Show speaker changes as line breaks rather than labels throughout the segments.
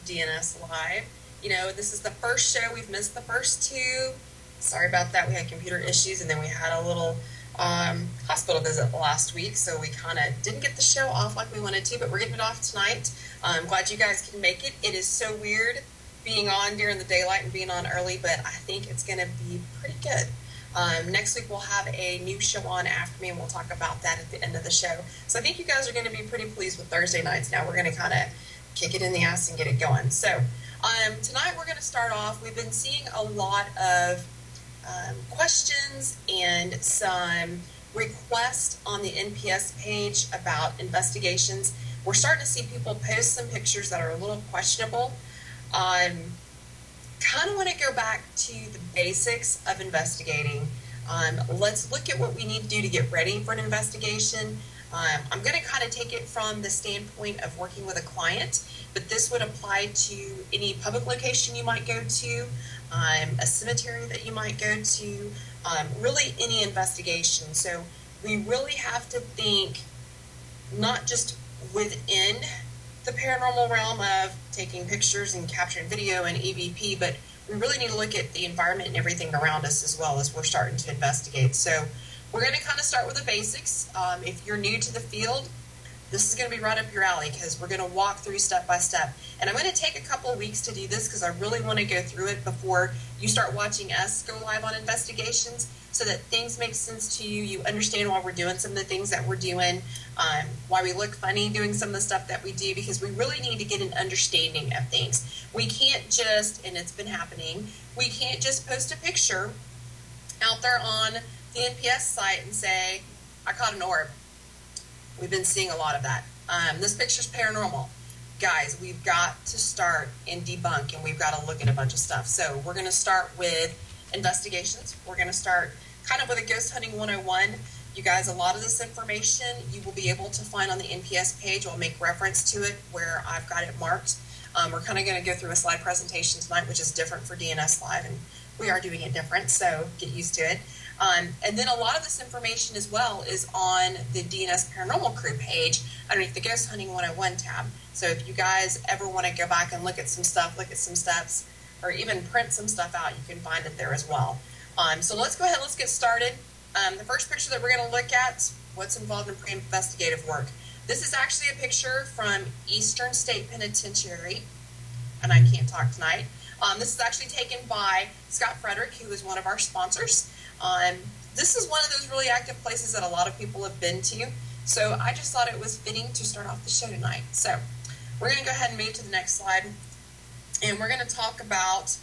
DNS Live. You know, this is the first show. We've missed the first two. Sorry about that. We had computer issues, and then we had a little hospital visit last week, so we kind of didn't get the show off like we wanted to, but we're getting it off tonight. I'm glad you guys can make it. It is so weird being on during the daylight and being on early, but I think it's going to be pretty good. Next week we'll have a new show on after me, and we'll talk about that at the end of the show. So I think you guys are going to be pretty pleased with Thursday nights. Now we're going to kind of kick it in the ass and get it going. So tonight we're going to start off. We've been seeing a lot of questions and some requests on the NPS page about investigations. We're starting to see people post some pictures that are a little questionable. Kind of want to go back to the basics of investigating. Let's look at what we need to do to get ready for an investigation. I'm going to kind of take it from the standpoint of working with a client, but this would apply to any public location you might go to, a cemetery that you might go to, really any investigation. So we really have to think not just within the paranormal realm of taking pictures and capturing video and EVP, but we really need to look at the environment and everything around us as well as we're starting to investigate. So we're going to kind of start with the basics. If you're new to the field, this is going to be right up your alley because we're going to walk through step by step. And I'm going to take a couple of weeks to do this because I really want to go through it before you start watching us go live on investigations so that things make sense to you. You understand why we're doing some of the things that we're doing, why we look funny doing some of the stuff that we do, because we really need to get an understanding of things. We can't just, and it's been happening, we can't just post a picture out there on the NPS site and say, I caught an orb. We've been seeing a lot of that. This picture's paranormal. Guys, we've got to start and debunk, and we've got to look at a bunch of stuff. So we're going to start with investigations. We're going to start kind of with a ghost hunting 101. You guys, a lot of this information you will be able to find on the NPS page. I'll make reference to it where I've got it marked. We're kind of going to go through a slide presentation tonight, which is different for DNS Live, and we are doing it different, so get used to it. And then a lot of this information as well is on the DNS Paranormal Crew page underneath the Ghost Hunting 101 tab. So if you guys ever want to go back and look at some stuff, look at some steps, or even print some stuff out, you can find it there as well. So let's go ahead, let's get started. The first picture that we're going to look at, what's involved in pre-investigative work. This is actually a picture from Eastern State Penitentiary, and I can't talk tonight. This is actually taken by Scott Frederick, who is one of our sponsors. This is one of those really active places that a lot of people have been to, so I just thought it was fitting to start off the show tonight. So we're going to go ahead and move to the next slide, and we're going to talk about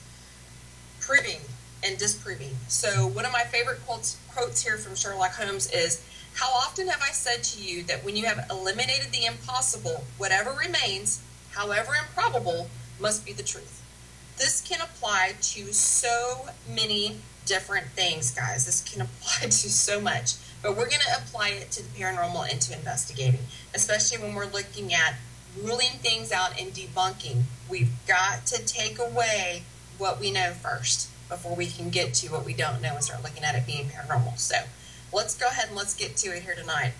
proving and disproving. So one of my favorite quotes here from Sherlock Holmes is, how often have I said to you that when you have eliminated the impossible, whatever remains, however improbable, must be the truth. This can apply to so many different things, guys. This can apply to so much, but we're going to apply it to the paranormal and to investigating, especially when we're looking at ruling things out and debunking. We've got to take away what we know first before we can get to what we don't know and start looking at it being paranormal. So let's go ahead and let's get to it here tonight.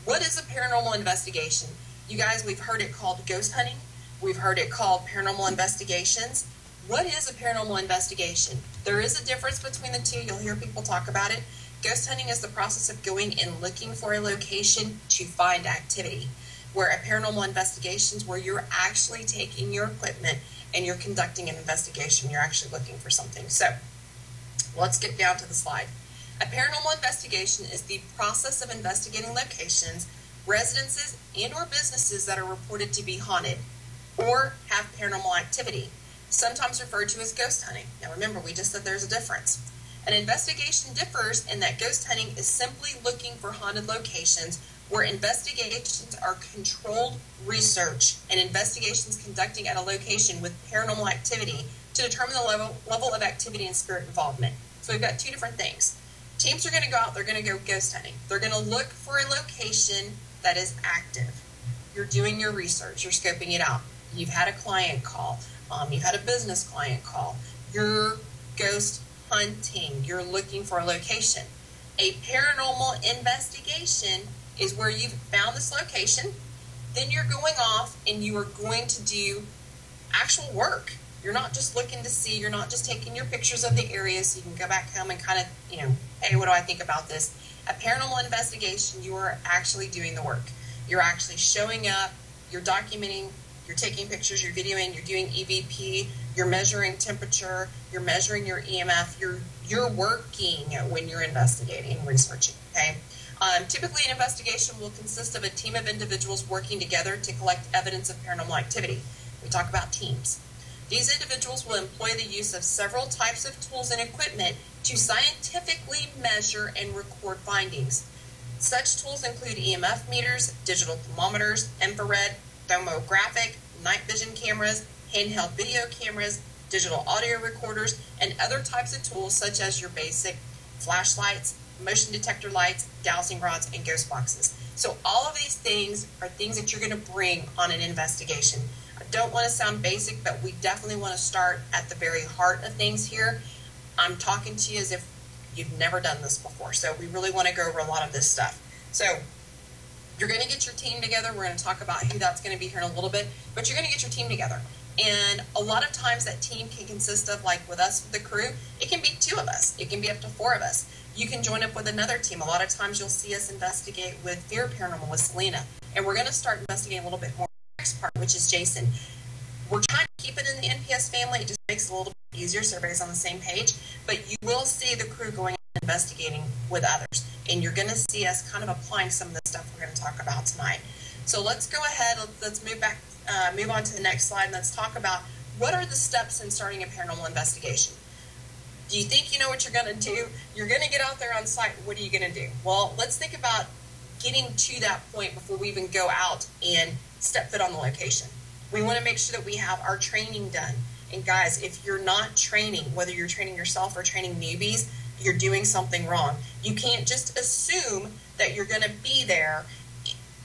What is a paranormal investigation? You guys, we've heard it called ghost hunting. We've heard it called paranormal investigations. What is a paranormal investigation? There is a difference between the two. You'll hear people talk about it. Ghost hunting is the process of going and looking for a location to find activity, where a paranormal investigation is where you're actually taking your equipment and you're conducting an investigation. You're actually looking for something. So let's get down to the slide. A paranormal investigation is the process of investigating locations, residences, and or businesses that are reported to be haunted or have paranormal activity, sometimes referred to as ghost hunting. Now remember, we just said there's a difference. An investigation differs in that ghost hunting is simply looking for haunted locations, where investigations are controlled research and investigations conducting at a location with paranormal activity to determine the level of activity and spirit involvement. So we've got two different things. Teams are going to go out, they're going to go ghost hunting. They're going to look for a location that is active. You're doing your research, you're scoping it out. You've had a client call, you've had a business client call. You're ghost hunting, you're looking for a location. A paranormal investigation is where you've found this location, then you're going off and you are going to do actual work. You're not just looking to see, you're not just taking your pictures of the area so you can go back home and kind of, hey, what do I think about this? A paranormal investigation, you are actually doing the work. You're actually showing up, you're documenting, you're taking pictures, you're videoing, you're doing EVP, you're measuring temperature, you're measuring your EMF, you're working when you're investigating and researching, okay? Typically, an investigation will consist of a team of individuals working together to collect evidence of paranormal activity. We talk about teams. These individuals will employ the use of several types of tools and equipment to scientifically measure and record findings. Such tools include EMF meters, digital thermometers, infrared, thermographic, night vision cameras, handheld video cameras, digital audio recorders, and other types of tools such as your basic flashlights, motion detector lights, dowsing rods, and ghost boxes. So all of these things are things that you're going to bring on an investigation. I don't want to sound basic, but we definitely want to start at the very heart of things here. I'm talking to you as if you've never done this before, so we really want to go over a lot of this stuff. So you're going to get your team together. We're going to talk about who that's going to be here in a little bit, but you're going to get your team together. And a lot of times that team can consist of, like with us, the crew, it can be 2 of us. It can be up to 4 of us. You can join up with another team. A lot of times you'll see us investigate with Fear Paranormal with Selena. And we're going to start investigating a little bit more next part, which is Jason. We're trying to keep it in the NPS family. It just makes it a little bit easier so everybody's on the same page. But you will see the crew going and investigating with others. And you're going to see us kind of applying some of the stuff we're going to talk about tonight. So let's go ahead. Let's move on to the next slide, and let's talk about what are the steps in starting a paranormal investigation. Do you think you know what you're going to do? You're going to get out there on site. What are you going to do? Well, let's think about getting to that point before we even go out and step foot on the location. We want to make sure that we have our training done. And guys, if you're not training, whether you're training yourself or training newbies, you're doing something wrong. You can't just assume that you're going to be there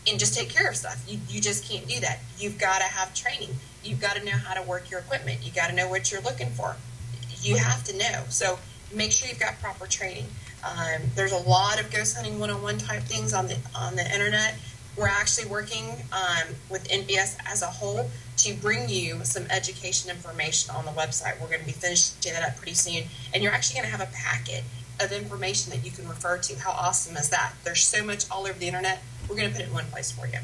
and just take care of stuff. You just can't do that. You've got to have training. You've got to know how to work your equipment. You got to know what you're looking for. You have to know. So make sure you've got proper training. There's a lot of ghost hunting 101 type things on the internet. We're actually working with NPS as a whole to bring you some education information on the website. We're going to be finishing that up pretty soon. And you're actually going to have a packet of information that you can refer to. How awesome is that? There's so much all over the internet. We're going to put it in one place for you.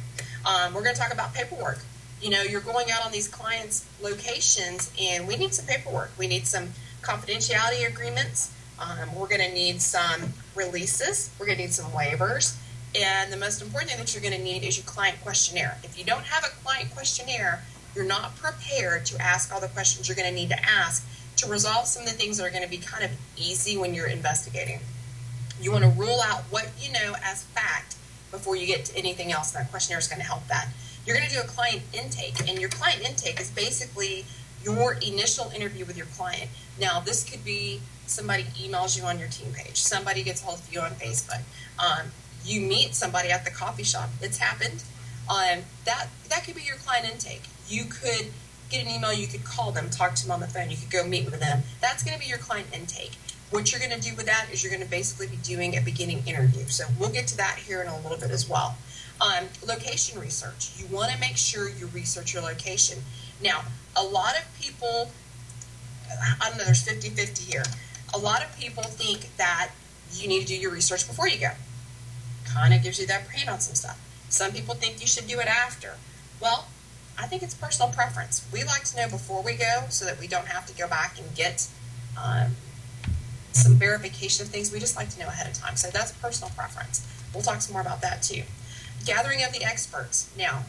We're going to talk about paperwork. You know, you're going out on these clients' locations, and we need some paperwork. We need some confidentiality agreements. We're going to need some releases. We're going to need some waivers. And the most important thing that you're going to need is your client questionnaire. If you don't have a client questionnaire, you're not prepared to ask all the questions you're going to need to ask to resolve some of the things that are going to be kind of easy when you're investigating. You want to rule out what you know as fact before you get to anything else. That questionnaire is going to help that. You're going to do a client intake, and your client intake is basically your initial interview with your client. Now, this could be somebody emails you on your team page. Somebody gets hold of you on Facebook. You meet somebody at the coffee shop. It's happened. That could be your client intake. You could get an email. You could call them, talk to them on the phone. You could go meet with them. That's going to be your client intake. What you're going to do with that is you're going to basically be doing a beginning interview. So we'll get to that here in a little bit as well. Location research. You want to make sure you research your location. Now, a lot of people, I don't know, there's 50-50 here. A lot of people think that you need to do your research before you go. Kind of gives you that brain on some stuff. Some people think you should do it after. Well, I think it's personal preference. We like to know before we go so that we don't have to go back and get some verification of things. We just like to know ahead of time. So that's personal preference. We'll talk some more about that too. Gathering of the experts. Now,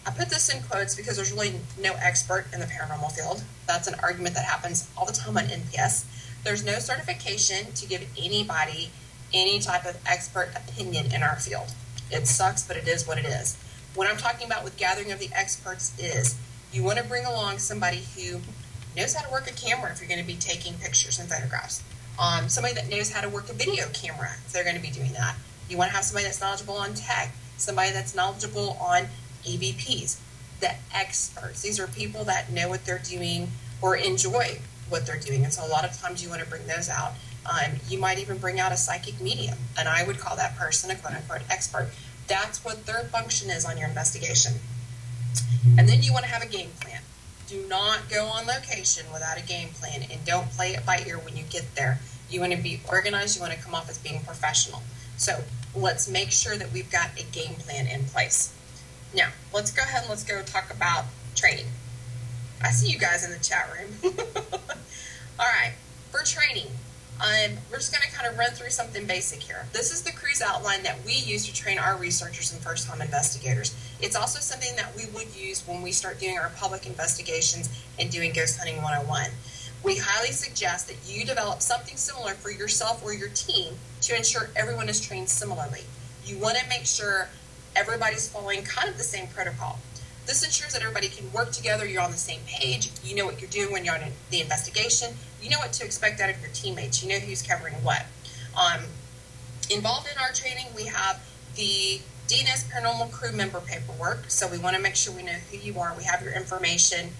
I put this in quotes because there's really no expert in the paranormal field. That's an argument that happens all the time on NPS. There's no certification to give anybody any type of expert opinion in our field. It sucks, but it is what it is. What I'm talking about with gathering of the experts is you want to bring along somebody who knows how to work a camera if you're going to be taking pictures and photographs. Somebody that knows how to work a video camera if they're going to be doing that. You want to have somebody that's knowledgeable on tech, somebody that's knowledgeable on EVPs, the experts. These are people that know what they're doing or enjoy what they're doing. And so a lot of times you want to bring those out. You might even bring out a psychic medium, and I would call that person a quote-unquote expert. That's what their function is on your investigation. And then you want to have a game plan. Do not go on location without a game plan, and don't play it by ear when you get there. You want to be organized. You want to come off as being professional. So let's make sure that we've got a game plan in place. Now, let's go ahead and let's go talk about training. I see you guys in the chat room. All right, for training, we're just going to kind of run through something basic here. This is the cruise outline that we use to train our researchers and first-time investigators. It's also something that we would use when we start doing our public investigations and doing Ghost Hunting 101. We highly suggest that you develop something similar for yourself or your team to ensure everyone is trained similarly. You want to make sure everybody's following kind of the same protocol. This ensures that everybody can work together, you're on the same page, you know what you're doing when you're on the investigation, you know what to expect out of your teammates, you know who's covering what. Involved in our training, we have the DNS Paranormal Crew member paperwork, so we want to make sure we know who you are, we have your information.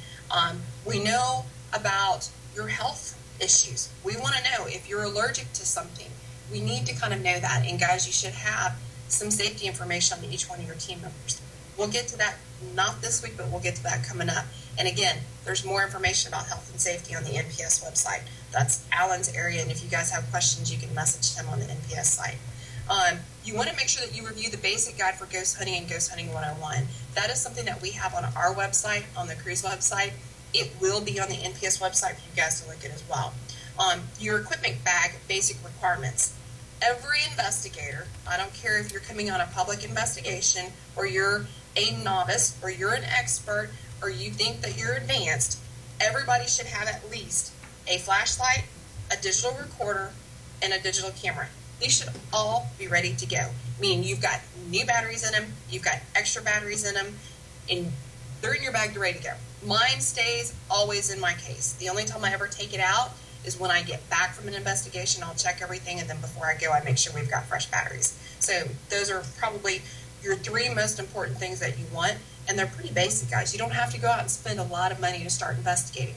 We know about your health issues. We want to know if you're allergic to something. We need to kind of know that, and guys, you should have some safety information on each one of your team members. We'll get to that, not this week, but we'll get to that coming up. And again, there's more information about health and safety on the NPS website. That's Alan's area, and if you guys have questions, you can message him on the NPS site. You want to make sure that you review the basic guide for ghost hunting and Ghost Hunting 101. That is something that we have on our website, on the cruise website. It will be on the NPS website for you guys to look at as well. Your equipment bag basic requirements. Every investigator, I don't care if you're coming on a public investigation or you're a novice or you're an expert or you think that you're advanced, everybody should have at least a flashlight, a digital recorder, and a digital camera. These should all be ready to go, meaning you've got new batteries in them, you've got extra batteries in them, and they're in your bag, they're ready to go. Mine stays always in my case. The only time I ever take it out is when I get back from an investigation. I'll check everything, and then before I go, I make sure we've got fresh batteries. So those are probably your three most important things that you want, and they're pretty basic, guys. You don't have to go out and spend a lot of money to start investigating.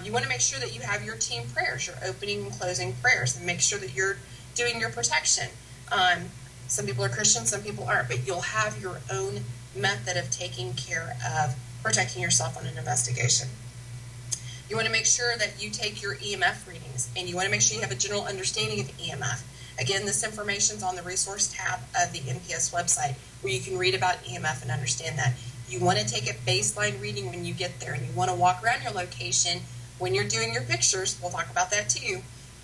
You want to make sure that you have your team prayers, your opening and closing prayers, and make sure that you're doing your protection. Some people are Christian, some people aren't, but you'll have your own method of taking care of protecting yourself on an investigation. You want to make sure that you take your EMF readings, and you want to make sure you have a general understanding of EMF. Again, this information is on the resource tab of the NPS website where you can read about EMF and understand that. You want to take a baseline reading when you get there, and you want to walk around your location when you're doing your pictures. We'll talk about that too,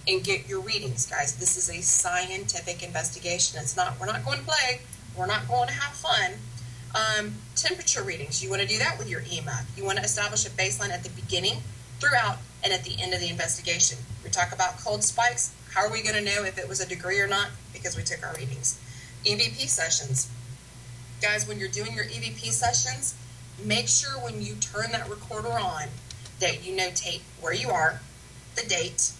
and get your readings, guys. This is a scientific investigation. We're not going to play. We're not going to have fun. Temperature readings. You want to do that with your EMF. You want to establish a baseline at the beginning, throughout, and at the end of the investigation. We talk about cold spikes. How are we going to know if it was a degree or not? Because we took our readings. EVP sessions. Guys, when you're doing your EVP sessions, make sure when you turn that recorder on that you notate where you are, the date,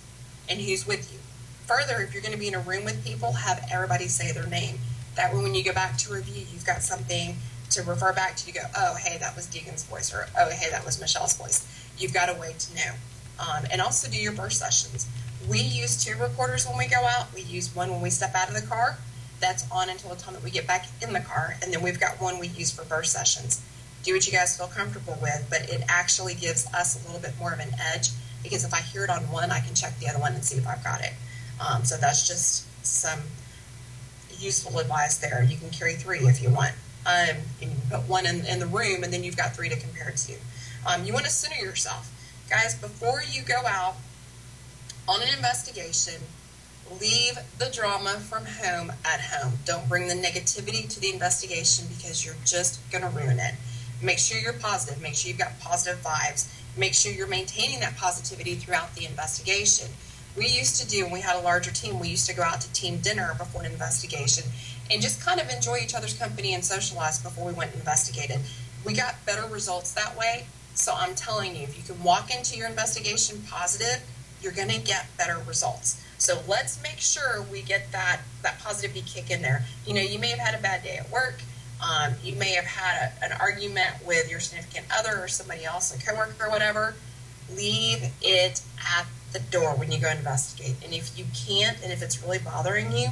and who's with you. Further, if you're going to be in a room with people, have everybody say their name. That way when you go back to review, you've got something to refer back to. You go, oh, hey, that was Deegan's voice, or oh, hey, that was Michelle's voice. You've got a way to know. And also do your burst sessions. We use 2 recorders when we go out. We use one when we step out of the car. That's on until the time that we get back in the car. And then we've got one we use for burst sessions. Do what you guys feel comfortable with, but it actually gives us a little bit more of an edge, because if I hear it on one, I can check the other one and see if I've got it. So that's just some useful advice there. You can carry 3 if you want. And you can put one in the room, and then you've got 3 to compare to. You want to center yourself. Guys, before you go out on an investigation, leave the drama from home at home. Don't bring the negativity to the investigation, because you're just going to ruin it. Make sure you're positive. Make sure you've got positive vibes. Make sure you're maintaining that positivity throughout the investigation. We used to do, when we had a larger team, we used to go out to team dinner before an investigation and just kind of enjoy each other's company and socialize before we went and investigated. We got better results that way. So I'm telling you, if you can walk into your investigation positive, you're going to get better results. So let's make sure we get that positivity kick in there. You know, you may have had a bad day at work. You may have had an argument with your significant other or somebody else, a coworker or whatever. Leave it at the door when you go investigate. And if you can't, and if it's really bothering you,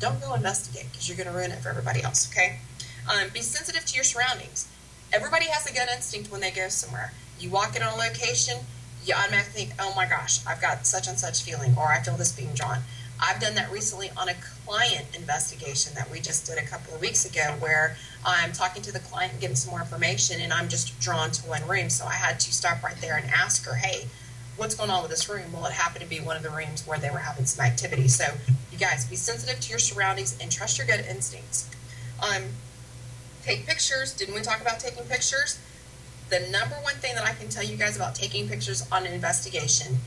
don't go investigate, because you're going to ruin it for everybody else, okay? Be sensitive to your surroundings. Everybody has a gut instinct when they go somewhere. You walk in on a location, you automatically think, oh my gosh, I've got such and such feeling, or I feel this being drawn. I've done that recently on a client investigation that we just did a couple of weeks ago, where I'm talking to the client and getting some more information, and I'm just drawn to one room. So I had to stop right there and ask her, hey, what's going on with this room? Well, it happened to be one of the rooms where they were having some activity. So you guys, be sensitive to your surroundings and trust your gut instincts. Take pictures. Didn't we talk about taking pictures? The number one thing that I can tell you guys about taking pictures on an investigation,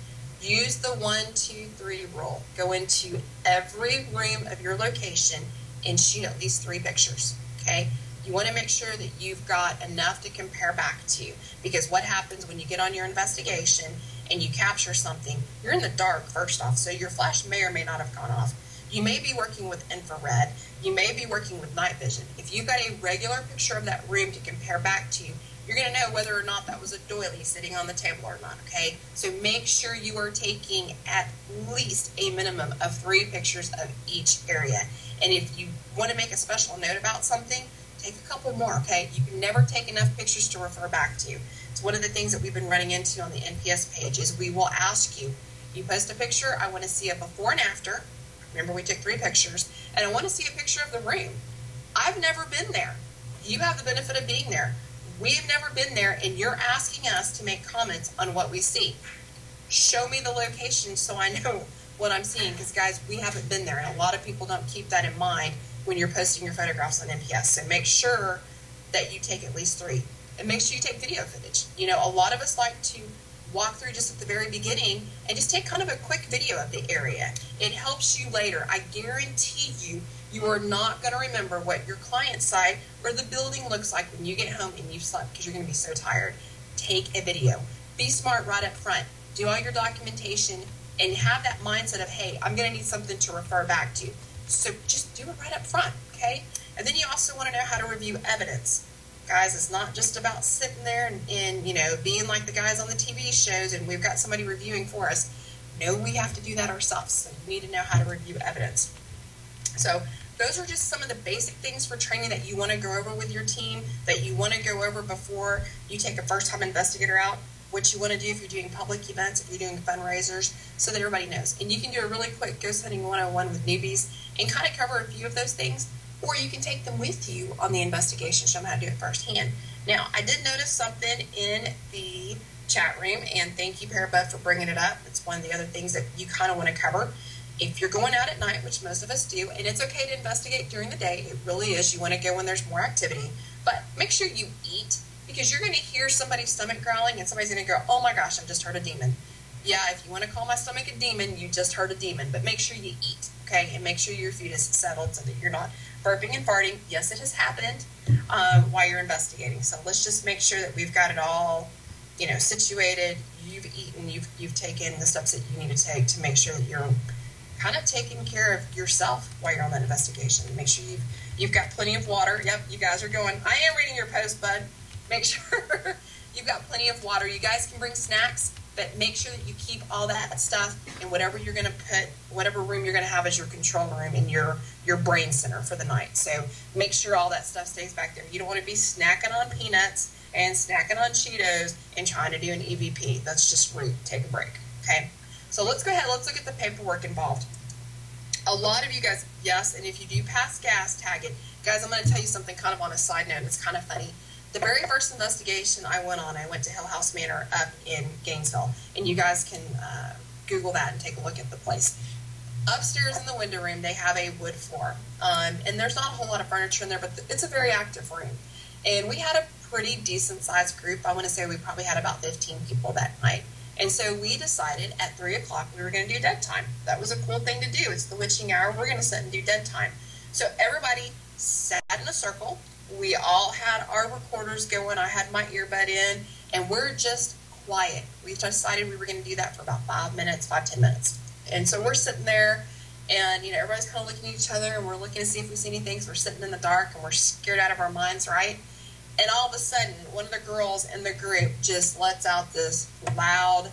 use the 1, 2, 3 rule. Go into every room of your location and shoot at least 3 pictures, okay? You want to make sure that you've got enough to compare back to, because what happens when you get on your investigation and you capture something, you're in the dark, first off, so your flash may or may not have gone off. You may be working with infrared. You may be working with night vision. If you've got a regular picture of that room to compare back to, you're going to know whether or not that was a doily sitting on the table or not, okay? So make sure you are taking at least a minimum of 3 pictures of each area. And if you want to make a special note about something, take a couple more, okay? You can never take enough pictures to refer back to. It's one of the things that we've been running into on the NPS page is we will ask you, you post a picture, I want to see a before and after. Remember, we took 3 pictures, and I want to see a picture of the room. I've never been there. You have the benefit of being there. We've never been there, and you're asking us to make comments on what we see. Show me the location so I know what I'm seeing, because, guys, we haven't been there, and a lot of people don't keep that in mind when you're posting your photographs on NPS. So make sure that you take at least 3, and make sure you take video footage. You know, a lot of us like to walk through just at the very beginning and just take kind of a quick video of the area. It helps you later. I guarantee you, you are not going to remember what your client side or the building looks like when you get home and you've slept, because you're going to be so tired. Take a video. Be smart right up front. Do all your documentation and have that mindset of, hey, I'm going to need something to refer back to. So just do it right up front, okay? And then you also want to know how to review evidence. Guys, it's not just about sitting there and you know, being like the guys on the TV shows and we've got somebody reviewing for us. No, we have to do that ourselves. So you need to know how to review evidence. So those are just some of the basic things for training that you want to go over with your team, that you want to go over before you take a first-time investigator out, what you want to do if you're doing public events, if you're doing fundraisers, so that everybody knows. And you can do a really quick Ghost Hunting 101 with newbies and kind of cover a few of those things, or you can take them with you on the investigation, show them how to do it firsthand. Now, I did notice something in the chat room, and thank you, ParaBud, for bringing it up. It's one of the other things that you kind of want to cover. If you're going out at night, which most of us do, and it's okay to investigate during the day, it really is. You want to go when there's more activity, but make sure you eat, because you're going to hear somebody's stomach growling, and somebody's going to go, oh my gosh, I've just heard a demon. Yeah, if you want to call my stomach a demon, you just heard a demon, but make sure you eat, okay, and make sure your food is settled so that you're not burping and farting. Yes, it has happened while you're investigating, so let's just make sure that we've got it all, you know, situated. You've eaten, you've taken the steps that you need to take to make sure that you're kind of taking care of yourself while you're on that investigation. Make sure you've got plenty of water. Yep, you guys are going, I am reading your post, bud. Make sure you've got plenty of water. You guys can bring snacks, but make sure that you keep all that stuff in whatever you're going to put, whatever room you're going to have as your control room in your brain center for the night. So make sure all that stuff stays back there. You don't want to be snacking on peanuts and snacking on Cheetos and trying to do an EVP. That's just rude. Take a break, okay? So let's go ahead, let's look at the paperwork involved. A lot of you guys, yes, and if you do pass gas, tag it. Guys, I'm going to tell you something kind of on a side note. It's kind of funny. The very first investigation I went to Hill House Manor up in Gainesville, and you guys can Google that and take a look at the place. Upstairs in the window room, they have a wood floor, and there's not a whole lot of furniture in there, but it's a very active room. And we had a pretty decent-sized group. I want to say we probably had about 15 people that night. And so we decided at 3 o'clock we were going to do dead time. That was a cool thing to do. It's the witching hour. We're going to sit and do dead time. So everybody sat in a circle. We all had our recorders going. I had my earbud in, and we're just quiet. We decided we were going to do that for about 5 minutes, 5-10 minutes. And so we're sitting there, and you know, everybody's kind of looking at each other, and we're looking to see if we see anything. So we're sitting in the dark, and we're scared out of our minds, right? And all of a sudden, one of the girls in the group just lets out this loud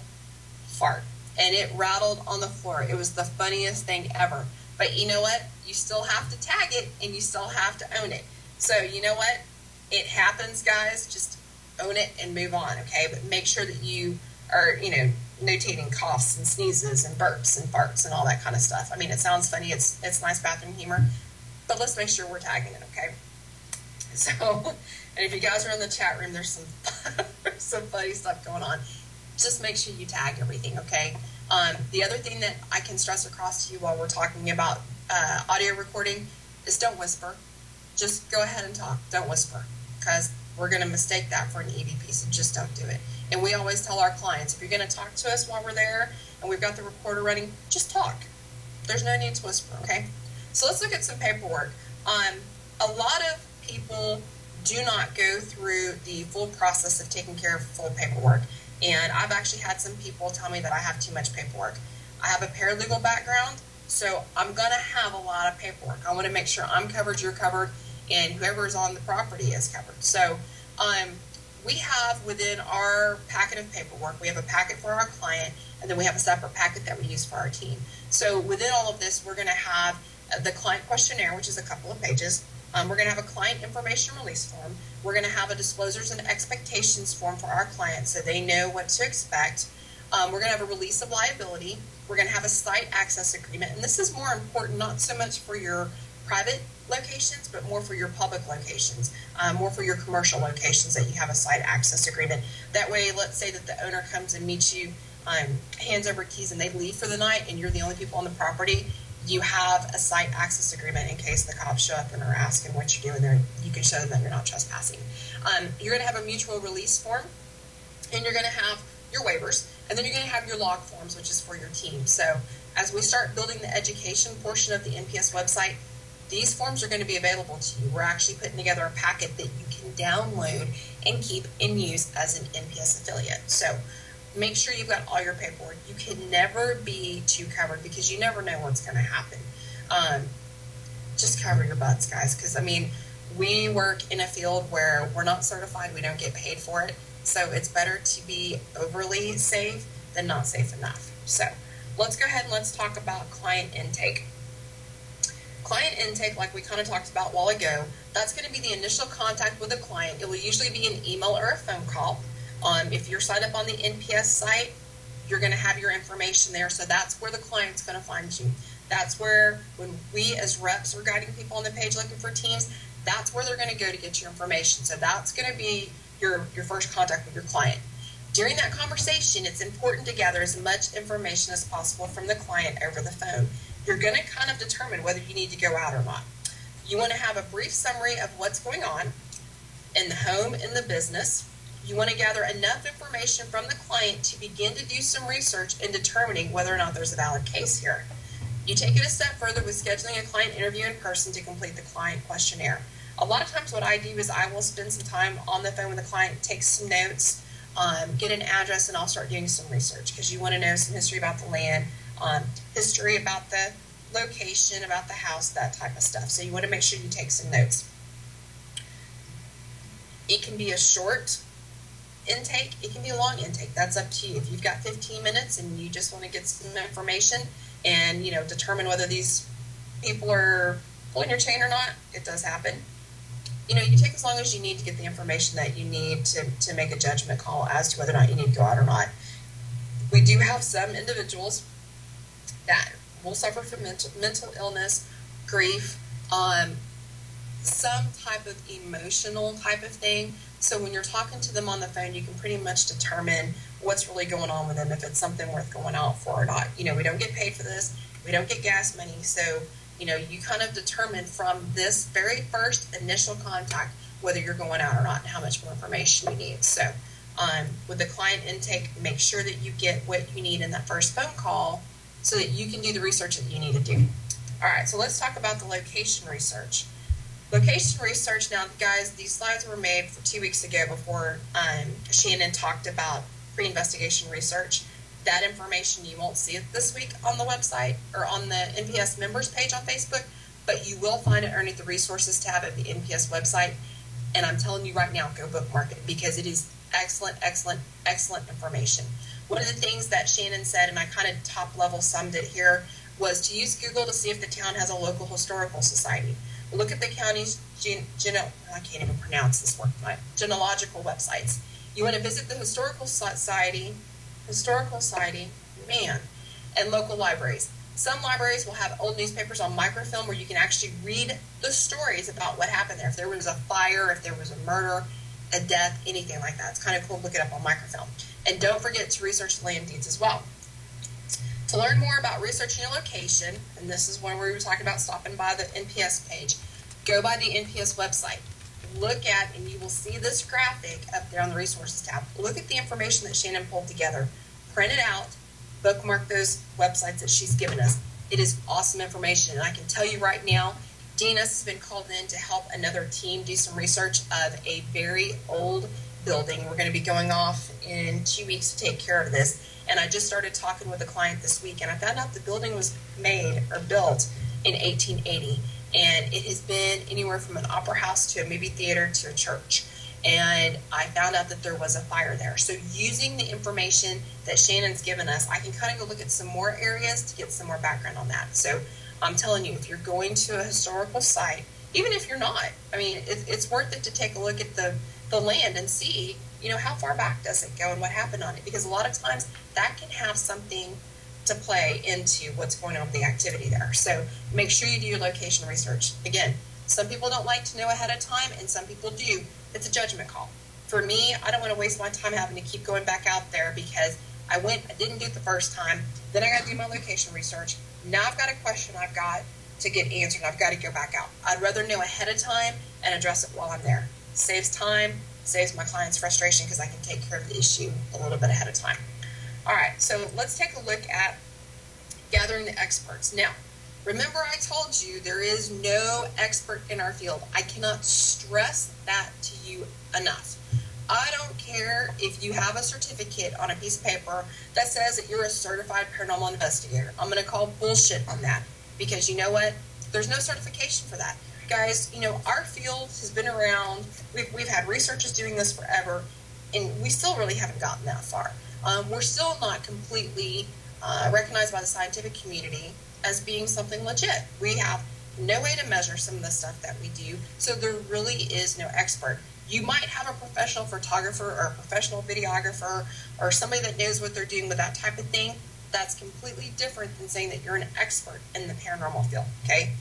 fart. And it rattled on the floor. It was the funniest thing ever. But you know what? You still have to tag it, and you still have to own it. So you know what? It happens, guys. Just own it and move on, okay? But make sure that you are, notating coughs and sneezes and burps and farts and all that kind of stuff. I mean, it sounds funny. It's nice bathroom humor, but let's make sure we're tagging it, okay? So, and if you guys are in the chat room, there's some funny stuff going on. Just make sure you tag everything, okay? The other thing that I can stress across to you while we're talking about audio recording is don't whisper. Just go ahead and talk. Don't whisper, because we're going to mistake that for an EVP, so just don't do it. And we always tell our clients, if you're going to talk to us while we're there and we've got the recorder running, just talk. There's no need to whisper, okay? So let's look at some paperwork. A lot of people do not go through the full process of taking care of full paperwork. And I've actually had some people tell me that I have too much paperwork. I have a paralegal background, so I'm going to have a lot of paperwork. I want to make sure I'm covered, you're covered, and whoever's on the property is covered. So we have within our packet of paperwork, we have a packet for our client, and then we have a separate packet that we use for our team. So within all of this, we're going to have the client questionnaire, which is a couple of pages. We're going to have a client information release form. We're going to have a disclosures and expectations form for our clients so they know what to expect. We're going to have a release of liability. We're going to have a site access agreement. And this is more important, not so much for your private locations, but more for your public locations, more for your commercial locations that you have a site access agreement. That way, let's say that the owner comes and meets you, hands over keys, and they leave for the night, and you're the only people on the property. You have a site access agreement in case the cops show up and are asking what you're doing there. You can show them that you're not trespassing. You're going to have a mutual release form, and you're going to have your waivers, and then you're going to have your log forms, which is for your team. So as we start building the education portion of the NPS website, these forms are going to be available to you. We're actually putting together a packet that you can download and keep in use as an NPS affiliate. So make sure you've got all your paperwork. You can never be too covered because you never know what's going to happen. Just cover your butts, guys, because, I mean, we work in a field where we're not certified. We don't get paid for it. So it's better to be overly safe than not safe enough. So let's go ahead and let's talk about client intake. Client intake, like we kind of talked about a while ago, that's going to be the initial contact with a client. It will usually be an email or a phone call. If you're signed up on the NPS site, you're going to have your information there. So that's where the client's going to find you. That's where, when we as reps are guiding people on the page looking for teams, that's where they're going to go to get your information. So that's going to be your first contact with your client. During that conversation, it's important to gather as much information as possible from the client over the phone. You're going to kind of determine whether you need to go out or not. You want to have a brief summary of what's going on in the home, in the business. You want to gather enough information from the client to begin to do some research in determining whether or not there's a valid case here. You take it a step further with scheduling a client interview in person to complete the client questionnaire. A lot of times what I do is I will spend some time on the phone with the client, take some notes, get an address, and I'll start doing some research because you want to know some history about the land, history about the location, about the house, that type of stuff. So you want to make sure you take some notes. It can be a short intake. It can be a long intake. That's up to you. If you've got 15 minutes and you just want to get some information and, determine whether these people are pulling your chain or not, it does happen. You take as long as you need to get the information that you need to make a judgment call as to whether or not you need to go out or not. We do have some individuals that will suffer from mental illness, grief, some type of emotional type of thing. So when you're talking to them on the phone, you can pretty much determine what's really going on with them, if it's something worth going out for or not. We don't get paid for this. We don't get gas money. So, you kind of determine from this very first initial contact whether you're going out or not and how much more information you need. So with the client intake, make sure that you get what you need in that first phone call so that you can do the research that you need to do. All right, so let's talk about the location research. Location research, now guys, these slides were made for 2 weeks ago before Shannon talked about pre-investigation research. That information you won't see it this week on the website or on the NPS members page on Facebook, but you will find it underneath the resources tab of the NPS website. And I'm telling you right now, go bookmark it because it is excellent, excellent, excellent information. One of the things that Shannon said, and I kind of top level summed it here, was to use Google to see if the town has a local historical society. look at the county's I can't even pronounce this word, genealogical websites. You want to visit the historical society, and local libraries. Some libraries will have old newspapers on microfilm where you can actually read the stories about what happened there. If there was a fire, if there was a murder, a death, anything like that. It's kind of cool to look it up on microfilm. And don't forget to research land deeds as well. To learn more about researching your location, and this is when we were talking about stopping by the NPS page, go by the NPS website. Look at, and you will see this graphic up there on the resources tab. Look at the information that Shannon pulled together. Print it out, bookmark those websites that she's given us. It is awesome information, and I can tell you right now, DNS has been called in to help another team do some research of a very old building. We're going to be going off in 2 weeks to take care of this. And I just started talking with a client this week, and I found out the building was made or built in 1880. And it has been anywhere from an opera house to a movie theater to a church. And I found out that there was a fire there. So using the information that Shannon's given us, I can kind of go look at some more areas to get some more background on that. So I'm telling you, if you're going to a historical site, even if you're not, I mean, it's worth it to take a look at the land and see, you know, how far back does it go and what happened on it? Because a lot of times that can have something to play into what's going on with the activity there. So make sure you do your location research. Again, some people don't like to know ahead of time, and some people do. It's a judgment call. For me, I don't want to waste my time having to keep going back out there because I didn't do it the first time. Then I got to do my location research. Now I've got a question I've got to get answered. I've got to go back out. I'd rather know ahead of time and address it while I'm there. Saves time, saves my client's frustration because I can take care of the issue a little bit ahead of time. All right, so let's take a look at gathering the experts. Now, remember I told you there is no expert in our field. I cannot stress that to you enough. I don't care if you have a certificate on a piece of paper that says that you're a certified paranormal investigator. I'm going to call bullshit on that because you know what? There's no certification for that. Guys, you know, our field has been around. We've had researchers doing this forever, and we still really haven't gotten that far. We're still not completely recognized by the scientific community as being something legit. We have no way to measure some of the stuff that we do, so there really is no expert. You might have a professional photographer or a professional videographer or somebody that knows what they're doing with that type of thing. That's completely different than saying that you're an expert in the paranormal field, okay?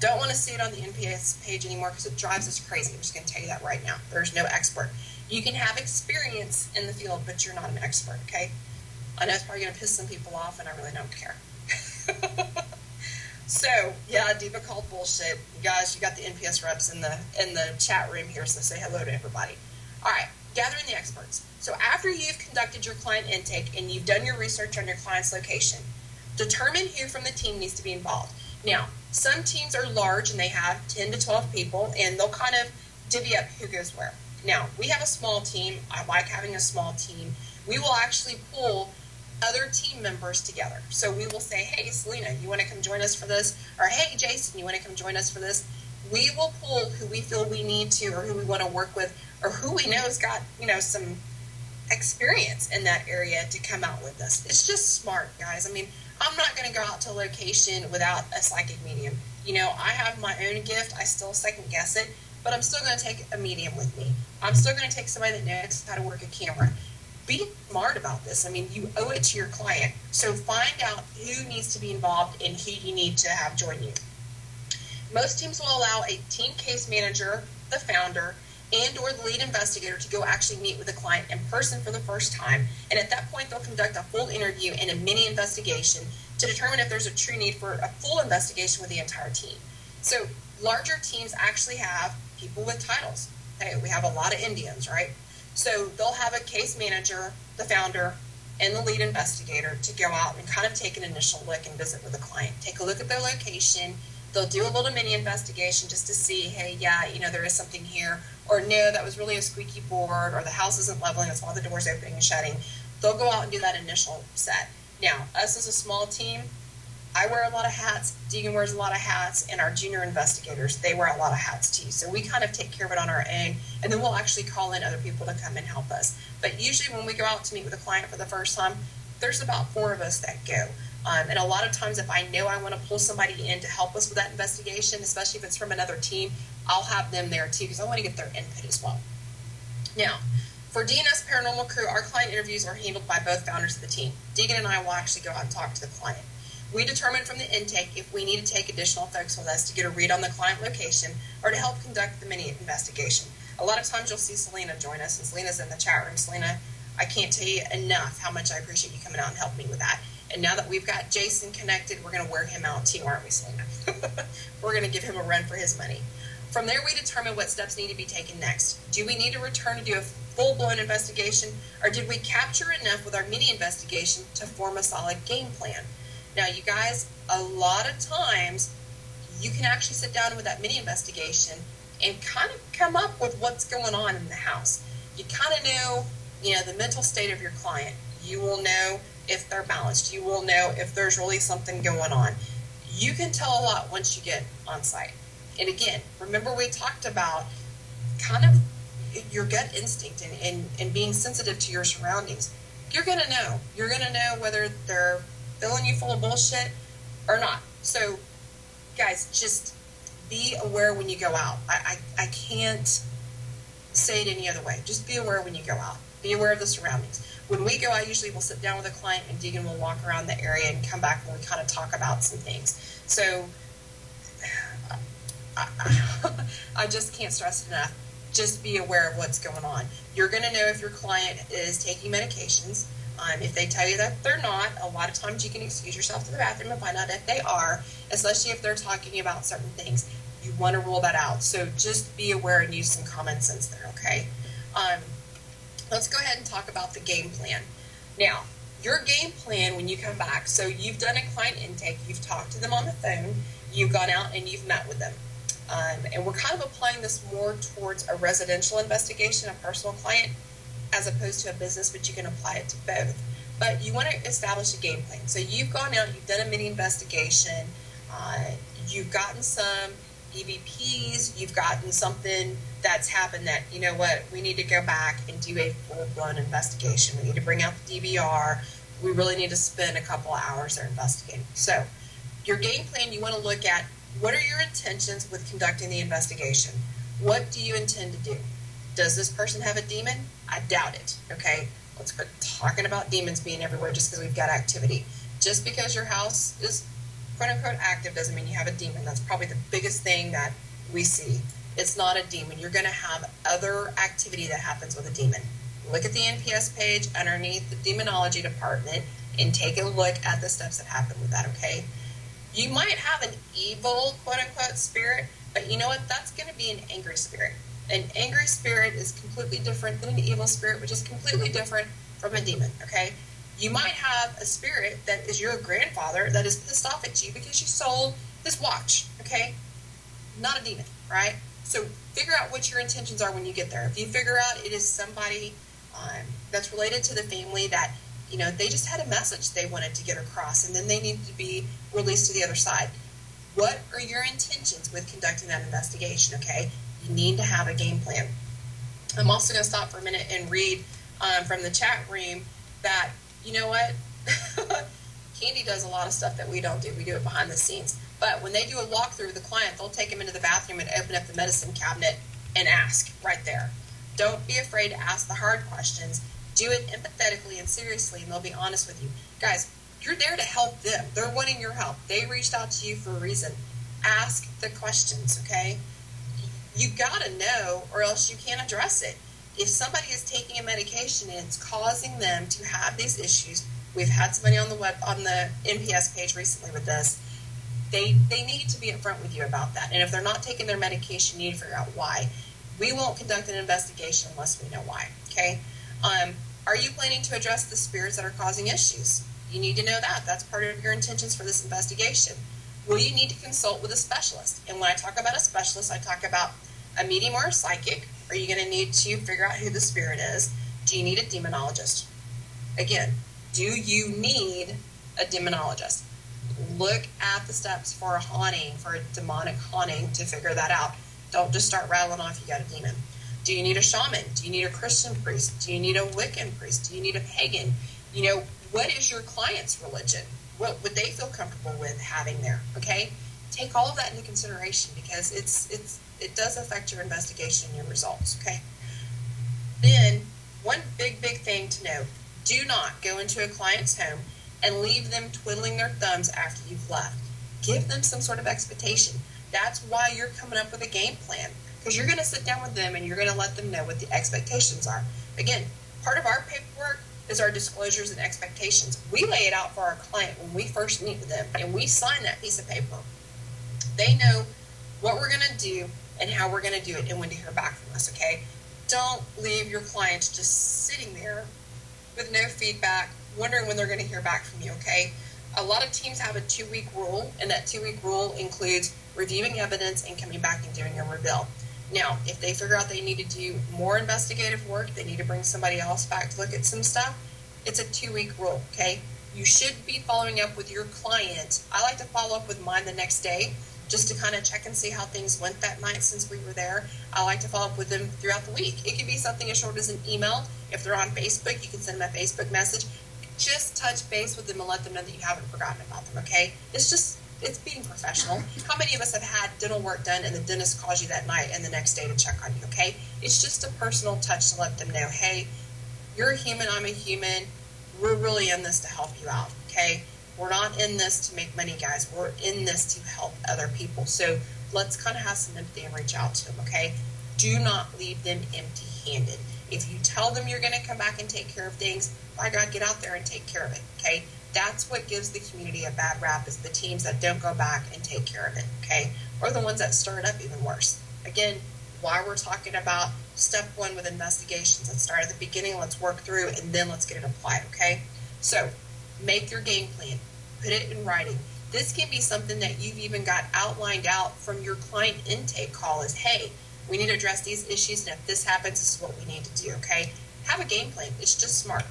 Don't want to see it on the NPS page anymore because it drives us crazy. I'm just going to tell you that right now. There's no expert. You can have experience in the field, but you're not an expert, okay? I know it's probably going to piss some people off, and I really don't care. So, yeah, Diva called bullshit. You guys, you got the NPS reps in the chat room here, so say hello to everybody. All right, gathering the experts. So after you've conducted your client intake and you've done your research on your client's location, determine who from the team needs to be involved. Now, some teams are large and they have 10 to 12 people, and they'll kind of divvy up who goes where. Now, we have a small team. I like having a small team. We will actually pull other team members together. So we will say, hey, Selena, you want to come join us for this? Or hey, Jason, you want to come join us for this? We will pull who we feel we need to, or who we want to work with, or who we know has got, you know, some experience in that area to come out with us. It's just smart, guys. I mean, I'm not going to go out to a location without a psychic medium. You know, I have my own gift. I still second guess it, but I'm still going to take a medium with me. I'm still going to take somebody that knows how to work a camera. Be smart about this. I mean, you owe it to your client. So find out who needs to be involved and who you need to have join you. Most teams will allow a team case manager, the founder, and or the lead investigator to go actually meet with the client in person for the first time. And at that point, they'll conduct a full interview and a mini investigation to determine if there's a true need for a full investigation with the entire team. So larger teams actually have people with titles. Okay, we have a lot of Indians, right? So they'll have a case manager, the founder, and the lead investigator to go out and kind of take an initial look and visit with the client. Take a look at their location. They'll do a little mini investigation just to see, hey, yeah, you know, there is something here. Or no, that was really a squeaky board, or the house isn't leveling, it's all the doors opening and shutting. They'll go out and do that initial set. Now, us as a small team, I wear a lot of hats, Deegan wears a lot of hats, and our junior investigators, they wear a lot of hats too. So we kind of take care of it on our own, and then we'll actually call in other people to come and help us. But usually when we go out to meet with a client for the first time, there's about 4 of us that go. And a lot of times if I know I want to pull somebody in to help us with that investigation, especially if it's from another team, I'll have them there too because I want to get their input as well. Now, for DNS Paranormal Crew, our client interviews are handled by both founders of the team. Deegan and I will actually go out and talk to the client. We determine from the intake if we need to take additional folks with us to get a read on the client location or to help conduct the mini investigation. A lot of times you'll see Selena join us, and Selena's in the chat room. Selena, I can't tell you enough how much I appreciate you coming out and helping me with that. And now that we've got Jason connected, we're going to wear him out too, aren't we, Selena? We're going to give him a run for his money. From there, we determine what steps need to be taken next. Do we need to return to do a full-blown investigation, or did we capture enough with our mini investigation to form a solid game plan? Now, you guys, a lot of times, you can actually sit down with that mini investigation and kind of come up with what's going on in the house. You kind of know, the mental state of your client. You will know if they're balanced. You will know if there's really something going on. You can tell a lot once you get on site. And again, remember we talked about kind of your gut instinct and being sensitive to your surroundings. You're going to know. You're going to know whether they're filling you full of bullshit or not. So, guys, just be aware when you go out. I can't say it any other way. Just be aware when you go out. Be aware of the surroundings. When we go, I usually will sit down with a client and Deegan will walk around the area and come back and we kind of talk about some things. So I just can't stress it enough. Just be aware of what's going on. You're going to know if your client is taking medications. If they tell you that they're not, a lot of times you can excuse yourself to the bathroom and find out if they are, especially if they're talking about certain things. You want to rule that out. So just be aware and use some common sense there, okay? Let's go ahead and talk about the game plan. Now, your game plan when you come back, so you've done a client intake, you've talked to them on the phone, you've gone out and you've met with them. And we're kind of applying this more towards a residential investigation, a personal client, as opposed to a business, but you can apply it to both. But you want to establish a game plan. So you've gone out, you've done a mini investigation, you've gotten some EVPs, you've gotten something that's happened that, you know what, we need to go back and do a full-blown investigation. We need to bring out the DVR. We really need to spend a couple of hours there investigating. So your game plan, you want to look at what are your intentions with conducting the investigation? What do you intend to do? Does this person have a demon? I doubt it, okay? Let's quit talking about demons being everywhere just because we've got activity. Just because your house is quote-unquote active doesn't mean you have a demon. That's probably the biggest thing that we see. It's not a demon. You're going to have other activity that happens with a demon. Look at the NPS page underneath the demonology department and take a look at the steps that happen with that, okay? You might have an evil, quote-unquote, spirit, but you know what? That's going to be an angry spirit. An angry spirit is completely different than an evil spirit, which is completely different from a demon, okay? You might have a spirit that is your grandfather that is pissed off at you because you sold his watch, okay? Not a demon, right? So figure out what your intentions are when you get there. If you figure out it is somebody that's related to the family that, you know, they just had a message they wanted to get across and then they need to be released to the other side. What are your intentions with conducting that investigation, okay? You need to have a game plan. I'm also going to stop for a minute and read from the chat room that, you know what, Candy does a lot of stuff that we don't do. We do it behind the scenes. But when they do a walkthrough with the client, they'll take him into the bathroom and open up the medicine cabinet and ask right there. Don't be afraid to ask the hard questions. Do it empathetically and seriously, and they'll be honest with you. Guys, you're there to help them. They're wanting your help. They reached out to you for a reason. Ask the questions, okay? You gotta know, or else you can't address it. If somebody is taking a medication and it's causing them to have these issues, we've had somebody on the NPS page recently with this. They need to be upfront with you about that. And if they're not taking their medication, you need to figure out why. We won't conduct an investigation unless we know why. Okay? Are you planning to address the spirits that are causing issues? You need to know that. That's part of your intentions for this investigation. Will you need to consult with a specialist? And when I talk about a specialist, I talk about a medium or a psychic. Are you going to need to figure out who the spirit is? Do you need a demonologist? Again, do you need a demonologist? Look at the steps for a haunting, for a demonic haunting, to figure that out. Don't just start rattling off you got a demon. Do you need a shaman? Do you need a Christian priest? Do you need a Wiccan priest? Do you need a pagan? You know, what is your client's religion? what would they feel comfortable with having there, okay? Take all of that into consideration because it does affect your investigation and your results, okay? Then, one big thing to note, do not go into a client's home and leave them twiddling their thumbs after you've left. Give them some sort of expectation. That's why you're coming up with a game plan, because you're going to sit down with them and you're going to let them know what the expectations are. Again, part of our paperwork is our disclosures and expectations. We lay it out for our client when we first meet with them, and we sign that piece of paper. They know what we're going to do and how we're going to do it and when to hear back from us, okay? Don't leave your clients just sitting there with no feedback, wondering when they're going to hear back from you, okay? A lot of teams have a 2-week rule, and that 2-week rule includes reviewing evidence and coming back and doing a reveal. Now, if they figure out they need to do more investigative work, they need to bring somebody else back to look at some stuff, it's a 2-week rule, okay? You should be following up with your client. I like to follow up with mine the next day just to kind of check and see how things went that night since we were there. I like to follow up with them throughout the week. It could be something as short as an email. If they're on Facebook, you can send them a Facebook message. Just touch base with them and let them know that you haven't forgotten about them, okay? It's being professional. How many of us have had dental work done and the dentist calls you that night and the next day to check on you, okay? It's just a personal touch to let them know, hey, you're a human, I'm a human. We're really in this to help you out, okay? We're not in this to make money, guys. We're in this to help other people. So let's kind of have some empathy and reach out to them, okay? Do not leave them empty-handed. If you tell them you're going to come back and take care of things, by God, get out there and take care of it, okay? That's what gives the community a bad rap, is the teams that don't go back and take care of it, okay? Or the ones that stir it up even worse. Again, why we're talking about step 1 with investigations. Let's start at the beginning, let's work through, and then let's get it applied, okay? So, make your game plan. Put it in writing. This can be something that you've even got outlined out from your client intake call is, hey, we need to address these issues, and if this happens, this is what we need to do, okay? Have a game plan. It's just smart.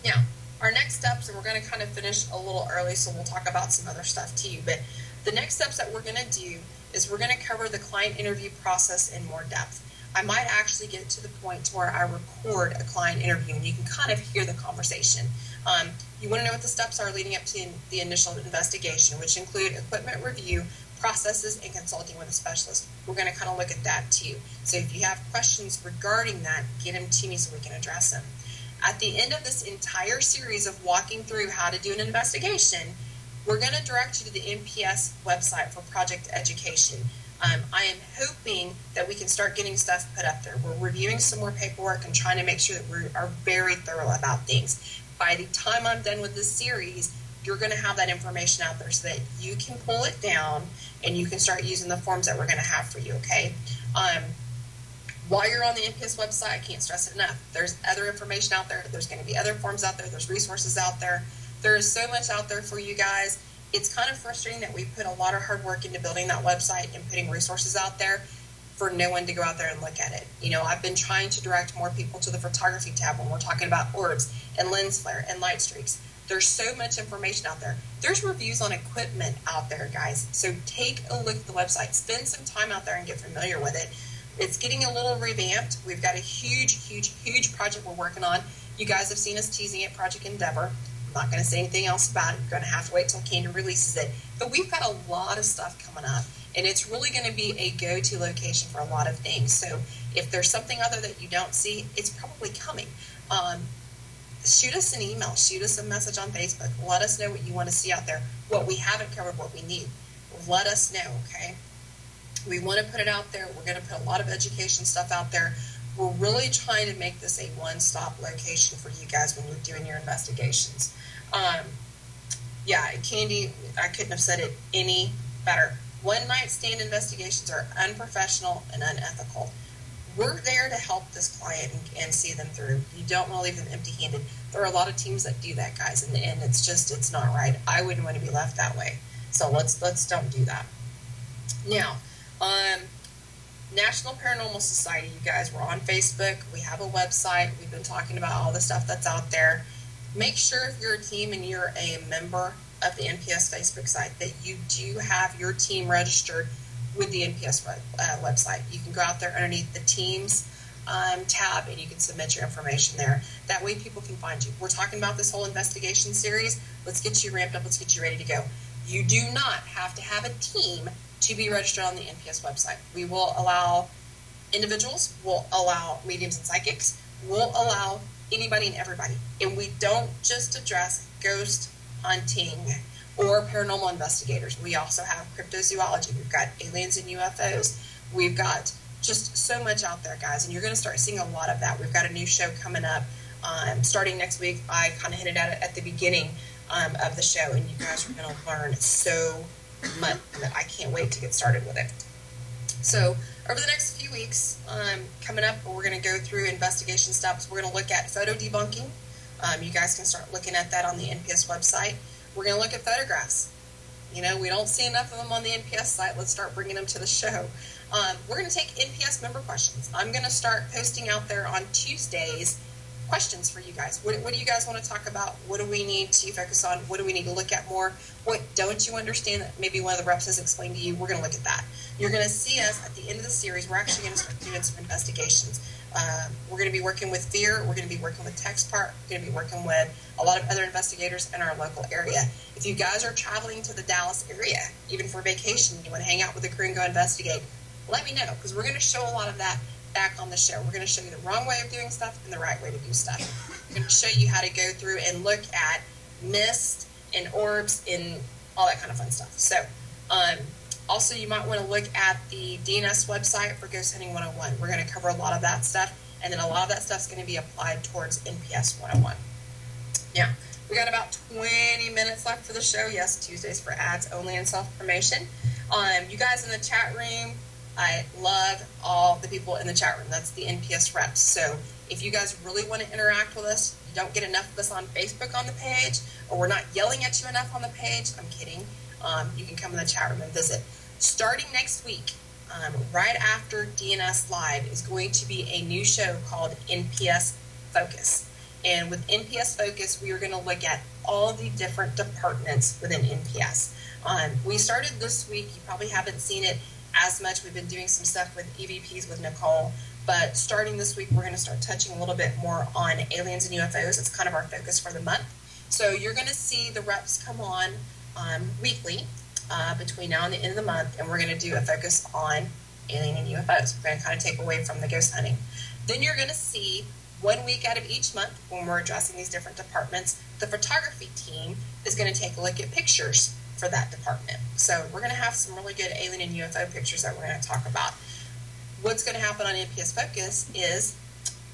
Now, our next steps, and we're going to kind of finish a little early, so we'll talk about some other stuff too, but the next steps that we're going to do is we're going to cover the client interview process in more depth. I might actually get to the point to where I record a client interview, and you can kind of hear the conversation. You want to know what the steps are leading up to the initial investigation, which include equipment review, processes, and consulting with a specialist. We're going to kind of look at that too. So if you have questions regarding that, get them to me so we can address them. At the end of this entire series of walking through how to do an investigation, we're going to direct you to the NPS website for project education. I am hoping that we can start getting stuff put up there. We're reviewing some more paperwork and trying to make sure that we are very thorough about things. By the time I'm done with this series, you're going to have that information out there so that you can pull it down and you can start using the forms that we're going to have for you, okay? While you're on the NPS website, I can't stress it enough. There's other information out there. There's going to be other forms out there. There's resources out there. There is so much out there for you guys. It's kind of frustrating that we put a lot of hard work into building that website and putting resources out there for no one to go out there and look at it. You know, I've been trying to direct more people to the photography tab when we're talking about orbs and lens flare and light streaks. There's so much information out there. There's reviews on equipment out there, guys. So take a look at the website. Spend some time out there and get familiar with it. It's getting a little revamped. We've got a huge project we're working on. You guys have seen us teasing it, Project Endeavor. I'm not going to say anything else about it. You're going to have to wait till Candy releases it. But we've got a lot of stuff coming up, and it's really going to be a go-to location for a lot of things. So if there's something other that you don't see, it's probably coming. Shoot us an email. Shoot us a message on Facebook. Let us know what you want to see out there, what we haven't covered, what we need. Let us know, okay? We want to put it out there. We're going to put a lot of education stuff out there. We're really trying to make this a one-stop location for you guys when you're doing your investigations. Yeah, Candy, I couldn't have said it any better. One-night stand investigations are unprofessional and unethical. We're there to help this client and see them through. You don't want to leave them empty-handed. There are a lot of teams that do that, guys, and it's not right. I wouldn't want to be left that way. So let's don't do that. Now, National Paranormal Society, you guys, we're on Facebook. We have a website. We've been talking about all the stuff that's out there. Make sure if you're a team and you're a member of the NPS Facebook site that you do have your team registered with the NPS website. You can go out there underneath the teams tab, and you can submit your information there. That way people can find you. We're talking about this whole investigation series. Let's get you ramped up. Let's get you ready to go. You do not have to have a team to be registered on the NPS website. We will allow individuals, we'll allow mediums and psychics, we'll allow anybody and everybody. And we don't just address ghost hunting or paranormal investigators. We also have cryptozoology. We've got aliens and UFOs. We've got just so much out there, guys, and you're going to start seeing a lot of that. We've got a new show coming up starting next week. I kind of hinted at it at the beginning of the show, and you guys are going to learn so much that I can't wait to get started with it. So over the next few weeks coming up, we're going to go through investigation steps. We're going to look at photo debunking. You guys can start looking at that on the NPS website. We're going to look at photographs. You know, we don't see enough of them on the NPS site. Let's start bringing them to the show. We're going to take NPS member questions. I'm going to start posting out there on Tuesdays questions for you guys. What do you guys want to talk about? What do we need to focus on? What do we need to look at more? What don't you understand that maybe one of the reps has explained to you? We're going to look at that. You're going to see us at the end of the series. We're actually going to start doing some investigations. We're going to be working with FEAR. We're going to be working with TextPart. We're going to be working with a lot of other investigators in our local area. If you guys are traveling to the Dallas area, even for vacation, you want to hang out with the crew and go investigate, let me know, because we're going to show a lot of that back on the show. We're going to show you the wrong way of doing stuff and the right way to do stuff. We're going to show you how to go through and look at mist and orbs and all that kind of fun stuff. So, also, you might want to look at the DNS website for Ghost Hunting 101. We're going to cover a lot of that stuff, and then a lot of that stuff is going to be applied towards NPS 101. Now, we got about 20 minutes left for the show. Yes, Tuesdays for ads only and self-promotion. You guys in the chat room, I love all the people in the chat room. That's the NPS reps. So if you guys really want to interact with us, you don't get enough of us on Facebook on the page, or we're not yelling at you enough on the page, I'm kidding. You can come in the chat room and visit. Starting next week, right after DNS Live, is going to be a new show called NPS FOCUS. And with NPS FOCUS, we are going to look at all the different departments within NPS. We started this week. You probably haven't seen it as much. We've been doing some stuff with EVPs with Nicole. But starting this week, we're going to start touching a little bit more on aliens and UFOs. It's kind of our focus for the month. So you're going to see the reps come on weekly between now and the end of the month, and we're going to do a focus on alien and UFOs. We're going to kind of take away from the ghost hunting. Then you're going to see 1 week out of each month, when we're addressing these different departments, the photography team is going to take a look at pictures for that department. So we're going to have some really good alien and UFO pictures that we're going to talk about. What's going to happen on NPS Focus is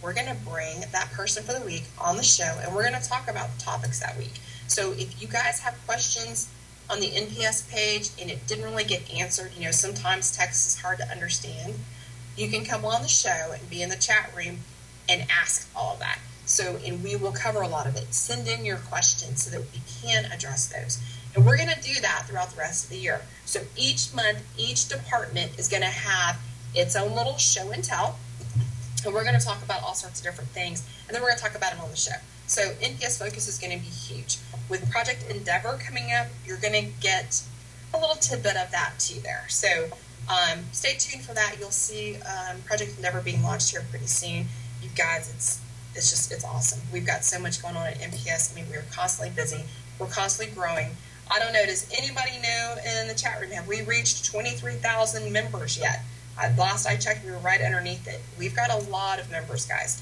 we're going to bring that person for the week on the show, and we're going to talk about the topics that week. So if you guys have questions on the NPS page and it didn't really get answered, you know, sometimes text is hard to understand, you can come on the show and be in the chat room and ask all of that. So, and we will cover a lot of it. Send in your questions so that we can address those. And we're going to do that throughout the rest of the year. So each month, each department is going to have its own little show and tell. And we're going to talk about all sorts of different things. And then we're going to talk about it on the show. So NPS Focus is going to be huge. With Project Endeavor coming up, you're going to get a little tidbit of that too there. So stay tuned for that. You'll see Project Endeavor being launched here pretty soon. You guys, it's awesome. We've got so much going on at NPS. I mean, we're constantly busy. We're constantly growing. I don't know, does anybody know in the chat room, have we reached 23,000 members yet? Last I checked, we were right underneath it. We've got a lot of members, guys.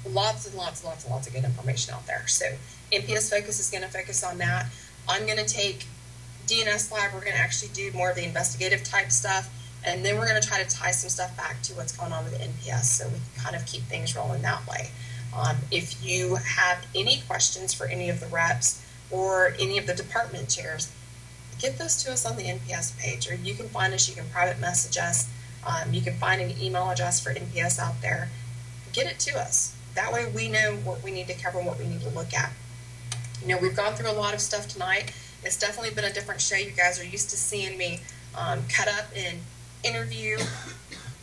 Lots and lots and lots and lots of good information out there. So NPS Focus is going to focus on that. I'm going to take DNS Live. We're going to actually do more of the investigative type stuff. And then we're going to try to tie some stuff back to what's going on with the NPS so we can kind of keep things rolling that way. If you have any questions for any of the reps or any of the department chairs, get those to us on the NPS page, or you can find us, you can private message us, you can find an email address for NPS out there. Get it to us. That way we know what we need to cover and what we need to look at. You know, we've gone through a lot of stuff tonight. It's definitely been a different show. You guys are used to seeing me cut up and interview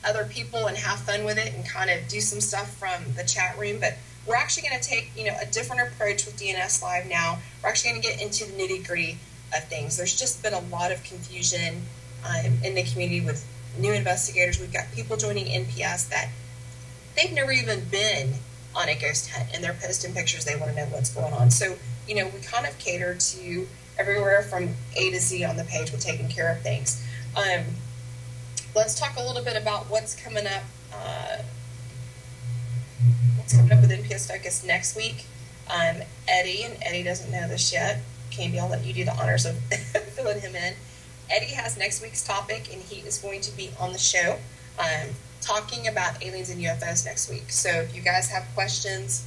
other people and have fun with it and kind of do some stuff from the chat room. But we're actually going to take, you know, a different approach with DNS Live now. We're actually going to get into the nitty-gritty of things. There's just been a lot of confusion in the community with new investigators. We've got people joining NPS that they've never even been on a ghost hunt, and they're posting pictures. They want to know what's going on. So, we kind of cater to everywhere from A to Z on the page. We're taking care of things. Let's talk a little bit about what's coming up. With NPS Focus next week. Eddie, and Eddie doesn't know this yet. Candy, I'll let you do the honors of filling him in. Eddie has next week's topic, and he is going to be on the show talking about aliens and UFOs next week. So if you guys have questions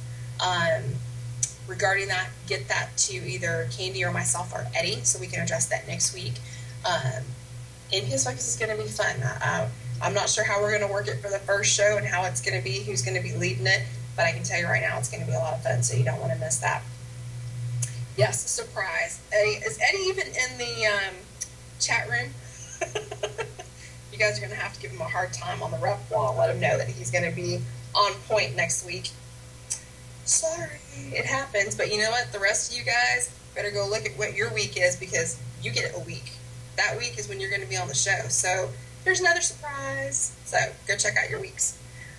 regarding that, get that to either Candy or myself or Eddie so we can address that next week. NPS Focus is going to be fun. I'm not sure how we're going to work it for the first show and how it's going to be, who's going to be leading it, but I can tell you right now it's going to be a lot of fun, so you don't want to miss that. Yes, a surprise. Eddie, is Eddie even in the chat room? You guys are going to have to give him a hard time on the rep wall. Let him know that he's going to be on point next week. Sorry, it happens, but you know what? The rest of you guys better go look at what your week is, because you get a week. That week is when you're going to be on the show. So there's another surprise. So go check out your weeks.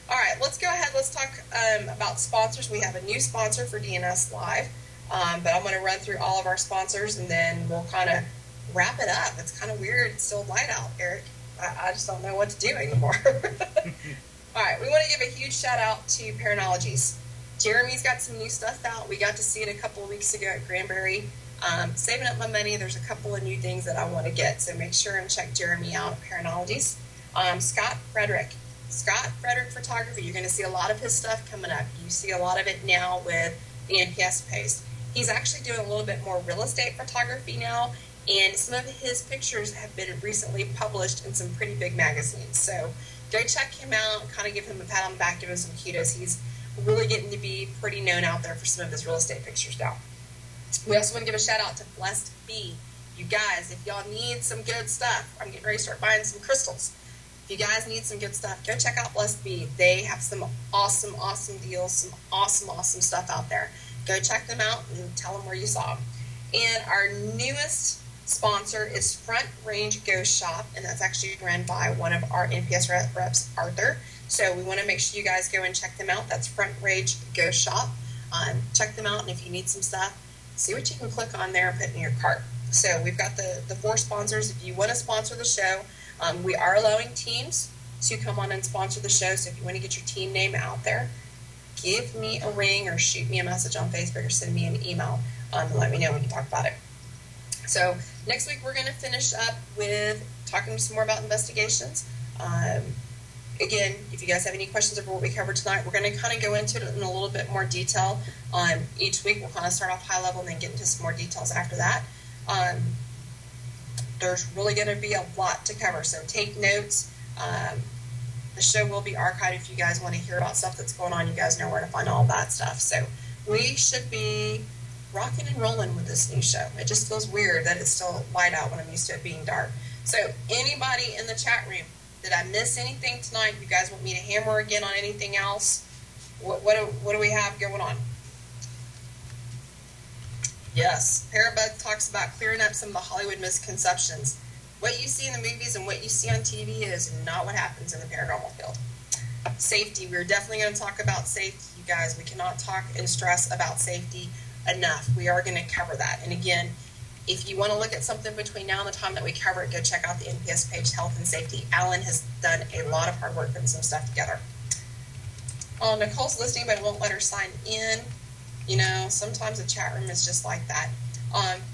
All right, let's go ahead. Let's talk about sponsors. We have a new sponsor for DNS Live, but I'm going to run through all of our sponsors, and then we'll kind of wrap it up. It's kind of weird. It's still light out, Eric. I just don't know what to do anymore. All right, we want to give a huge shout out to Paranologies. Jeremy's got some new stuff out. We got to see it a couple of weeks ago at Granbury. Saving up my money, there's a couple of new things that I want to get, so make sure and check Jeremy out at Paranologies. Scott Frederick Photography. You're going to see a lot of his stuff coming up. You see a lot of it now with the NPS post. He's actually doing a little bit more real estate photography now, and some of his pictures have been recently published in some pretty big magazines. So go check him out, kind of give him a pat on the back, give him some kudos. He's really getting to be pretty known out there for some of his real estate pictures now. We also want to give a shout out to Blessed Bee. You guys, if y'all need some good stuff, I'm getting ready to start buying some crystals. If you guys need some good stuff, go check out Blessed Bee. They have some awesome deals, some awesome stuff out there. Go check them out and tell them where you saw them. And our newest sponsor is Front Range Ghost Shop, and that's actually run by one of our NPS reps, Arthur. So we want to make sure you guys go and check them out. That's Front Range Ghost Shop. Check them out, and if you need some stuff, see what you can click on there and put in your cart. So we've got the 4 sponsors. If you want to sponsor the show, we are allowing teams to come on and sponsor the show. So if you want to get your team name out there, give me a ring or shoot me a message on Facebook or send me an email and let me know. We can talk about it. So next week we're going to finish up with talking some more about investigations. Again, if you guys have any questions over what we covered tonight, we're going to kind of go into it in a little bit more detail. Each week we'll kind of start off high level and then get into some more details after that. There's really going to be a lot to cover, so take notes. The show will be archived if you guys want to hear about stuff that's going on. You guys know where to find all that stuff. So we should be rocking and rolling with this new show. It just feels weird that it's still light out when I'm used to it being dark. So anybody in the chat room, did I miss anything tonight? You guys want me to hammer again on anything else? What do we have going on? Yes, Parabug talks about clearing up some of the Hollywood misconceptions. What you see in the movies and what you see on TV is not what happens in the paranormal field. Safety, we're definitely going to talk about safety, you guys. We cannot talk and stress about safety enough. We are going to cover that. And again, if you want to look at something between now and the time that we cover it, go check out the NPS page, Health and Safety. Alan has done a lot of hard work putting some stuff together. Nicole's listening, but I won't let her sign in. You know, sometimes the chat room is just like that.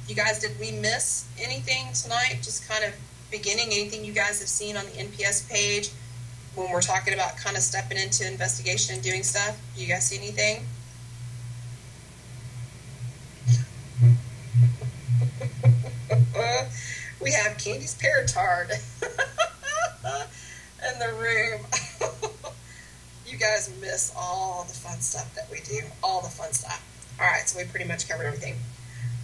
You guys, did we miss anything tonight? Just kind of beginning, anything you guys have seen on the NPS page when we're talking about kind of stepping into investigation and doing stuff? You guys see anything? We have Candy's Paratard in the room. You guys miss all the fun stuff that we do. All the fun stuff. All right, so we pretty much covered everything.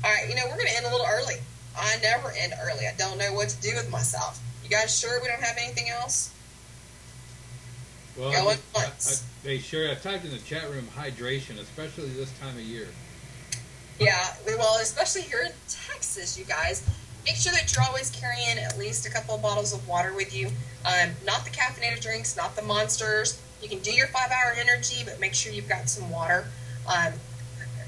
All right, you know, we're going to end a little early. I never end early. I don't know what to do with myself. You guys sure we don't have anything else?
Well, hey, Sheri, I typed in the chat room hydration, especially this time of year.
Yeah, well, especially here in Texas, you guys. Make sure that you're always carrying at least a couple of bottles of water with you. Not the caffeinated drinks, not the monsters. You can do your 5-hour energy, but make sure you've got some water.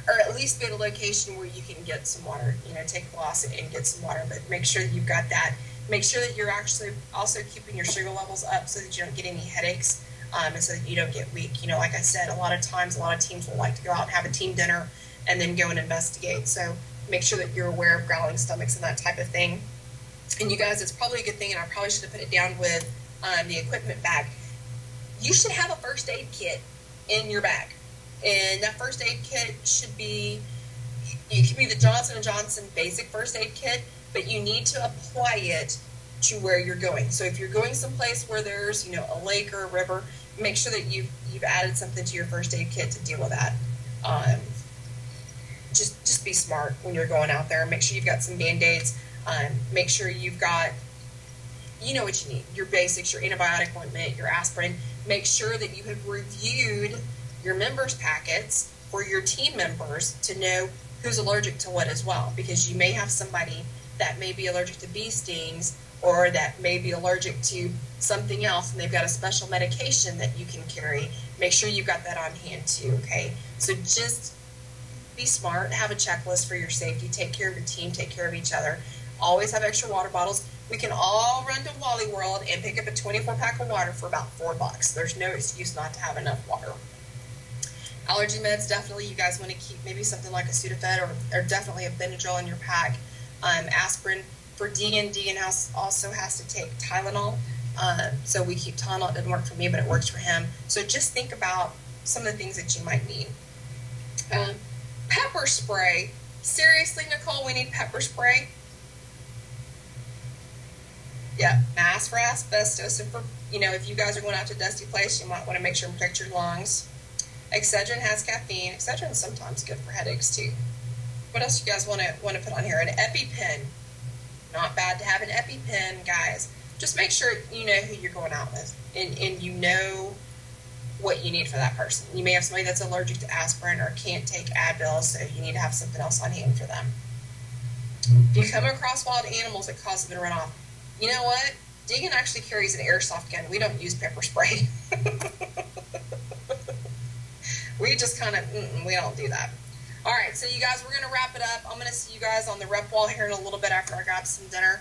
Or at least be at a location where you can get some water. You know, take a loss and get some water, but make sure that you've got that. Make sure that you're actually also keeping your sugar levels up so that you don't get any headaches, and so that you don't get weak. You know, like I said, a lot of times, a lot of teams will like to go out and have a team dinner and then go and investigate. So make sure that you're aware of growling stomachs and that type of thing. And you guys, it's probably a good thing, and I probably should have put it down with the equipment bag. You should have a first aid kit in your bag. And that first aid kit should be, it could be the Johnson & Johnson basic first aid kit, but you need to apply it to where you're going. So if you're going someplace where there's, you know, a lake or a river, make sure that you've added something to your first aid kit to deal with that. Just be smart when you're going out there. Make sure you've got some Band-Aids. Make sure you've got, you know what you need, your basics, your antibiotic ointment, your aspirin. Make sure that you have reviewed your members' packets for your team members to know who's allergic to what as well, because you may have somebody that may be allergic to bee stings or that may be allergic to something else, and they've got a special medication that you can carry. Make sure you've got that on hand too, okay? So just be smart, have a checklist for your safety, take care of your team, take care of each other. Always have extra water bottles. We can all run to Wally World and pick up a 24-pack of water for about $4. There's no excuse not to have enough water. Allergy meds, definitely you guys want to keep maybe something like a Sudafed or definitely a Benadryl in your pack. Aspirin for Deegan. Deegan also has to take Tylenol. So we keep Tylenol. It doesn't work for me, but it works for him. So just think about some of the things that you might need. Pepper spray. Seriously, Nicole, we need pepper spray. Yeah, mask for asbestos. And for, you know, if you guys are going out to a dusty place, you might want to make sure and protect your lungs. Excedrin has caffeine. Excedrin is sometimes good for headaches too. What else do you guys want to put on here? An EpiPen. Not bad to have an EpiPen, guys. Just make sure you know who you're going out with, and you know what you need for that person. You may have somebody that's allergic to aspirin or can't take Advil, so you need to have something else on hand for them. If you come across wild animals that cause them to run off, you know what? Deegan actually carries an airsoft gun. We don't use pepper spray. We just kind of, we don't do that. All right, so you guys, we're going to wrap it up. I'm going to see you guys on the rep wall here in a little bit after I grab some dinner.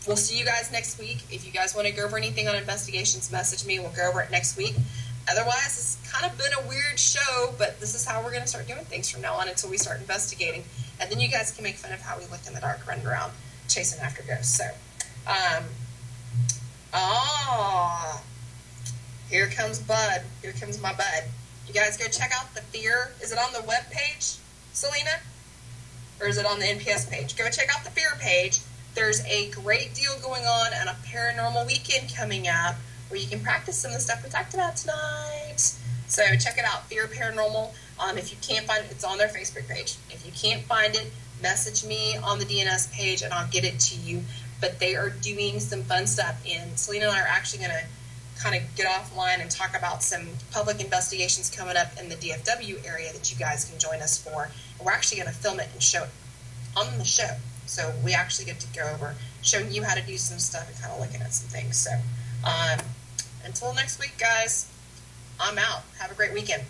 We'll see you guys next week. If you guys want to go over anything on investigations, message me. We'll go over it next week. Otherwise, it's kind of been a weird show, but this is how we're going to start doing things from now on until we start investigating. And then you guys can make fun of how we look in the dark running around chasing after ghosts. So, here comes Bud. Here comes my Bud. You guys go check out the Fear. Is it on the web page, Selena? Or is it on the NPS page? Go check out the Fear page. There's a great deal going on and a paranormal weekend coming up where you can practice some of the stuff we talked about tonight. So check it out, Fear Paranormal. If you can't find it, it's on their Facebook page. If you can't find it, message me on the DNS page and I'll get it to you. But they are doing some fun stuff, and Selena and I are actually going to kind of get offline and talk about some public investigations coming up in the DFW area that you guys can join us for. And we're actually going to film it and show it on the show. So we actually get to go over showing you how to do some stuff and kind of looking at some things. So until next week, guys, I'm out. Have a great weekend.